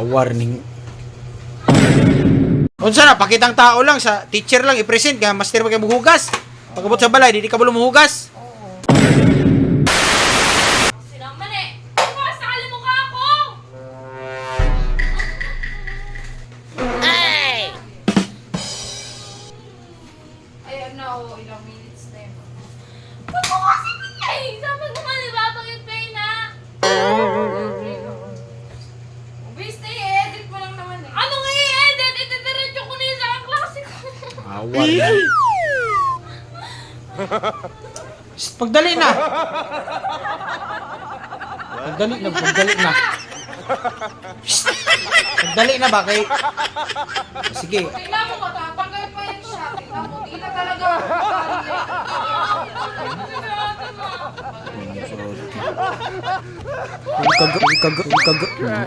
warning. Unsa na, pakitang tao lang, sa teacher lang, i-present ka, master ba kayo maghugas? Pagkabot sa balay, di ka bulo maghugas? Sinaman eh! Bukas, sakali mukha ako! Ay! Ayun na, ilang minutes na yun. Pagbukasin ko niya eh! Sabi ko nga, libabang yung pain na! Bis na i-edit mo lang naman eh. Ano nga i-edit? Itidiretso ko na yung sa klase ko. Warning. Shh, pagdali na. Pagdali na. Shh, pagdali na ba kay... Sige. Tingnan mo ko, tatanggal pa yan siya. Tingnan mo, di na talaga.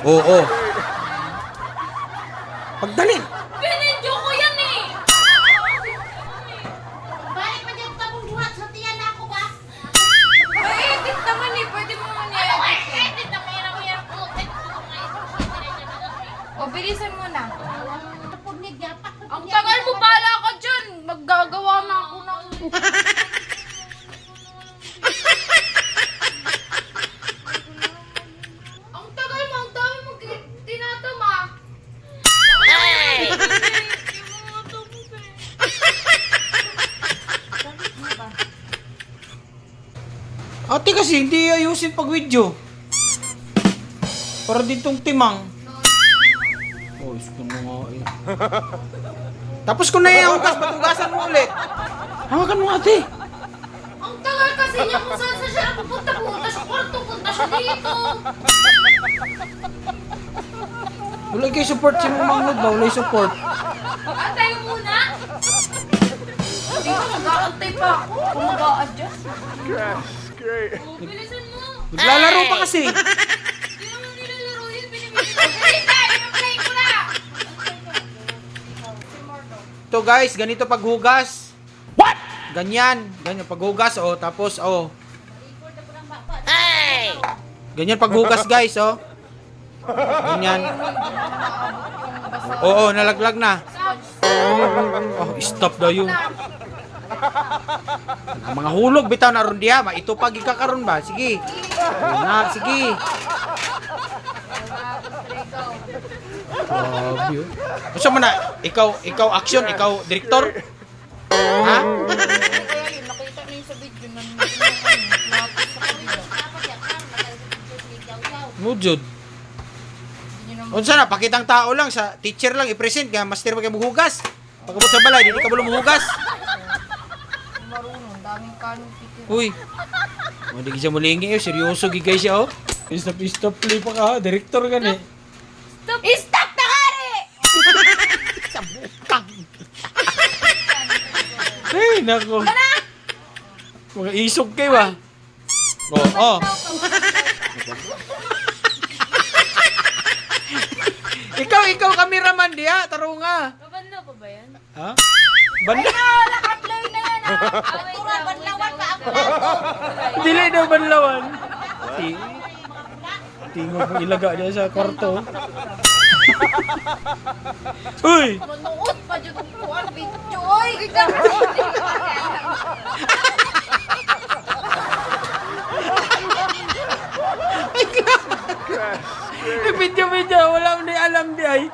Oo. Pagdali. Pinidyo ko yan eh! Balik pa dyan tapong buhat sa tiyan na ako ba? Edit naman eh, pwede mo naman i-edit eh. Edit na mahirap-hirap ko. O, bilisan mo na. Tapog ni Gapak. Ang tagal mo, bala ka dyan. Maggagawa na ako ng... Ang tagal mo, ang dami mo tinatama. Ay! Ate kasi hindi ayusin pag video. Para ditong timang. Oh, isko mo nga eh. Tapos ko na yung hugas, batugasan mo ulit. Hawakan mo ate. Ang tagal kasi niya kung saan sa siya pupunta. Punta siya kwarto, punta siya dito. Wala kayo support si Mangnod ba? Wala support. Antay mo muna. Hindi ko mag-aantay pa ako. Kung mag-a-adjust. Oh, bilisan mo. Naglalaro pa kasi. Hindi naman nilalaro yun. Play ko na. Ito guys, ganito paghugas. What? Ganyan paghugas oh, tapos oh. Ay! Ganyan paghugas guys oh. Ganyan. Oo, nalaglag na. Oh, stop daw yun. Mga hulog bitaw na ron diha, ito pag ikakaron ba? Sige. Na, sige. Grabe oh. Gusto mo na, ikaw action, ikaw director? Ha? Kaya yun, nakita niyo sa video na lapis sa kabila. Mujud. Unsa na, pakitang tao lang, sa teacher lang, i-present ka, master ba kayo maghugas? Pagkabot sa balay, di ka bulo maghugas? Marunong, daming kanin titin. Uy. Hindi siya mulingi eh, seryoso gigay siya oh. Stop play pa ka, director ka ni. Stop na kari! Sa bukang. Ay, nako. Mga isog kayo ah. Oh. ikaw cameraman diya, taro nga. Kabanlo pa ba yan? Ha? Banda? Naka-play na yan ah! Tura, banlawan pa ako. Dili daw banlawan. Tingo po ilaga niya sa kwarto. Uy! Manuot pa dyan ang kuwan, video. Oy! Video, wala mo na alam di ay.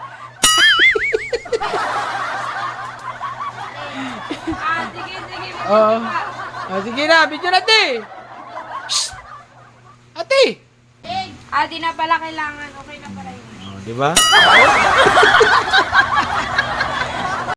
Sige. Oo. Sige na, video na ate. Shh! Ate! Di na pala kailangan. Okay na pala yun. Oh, di ba?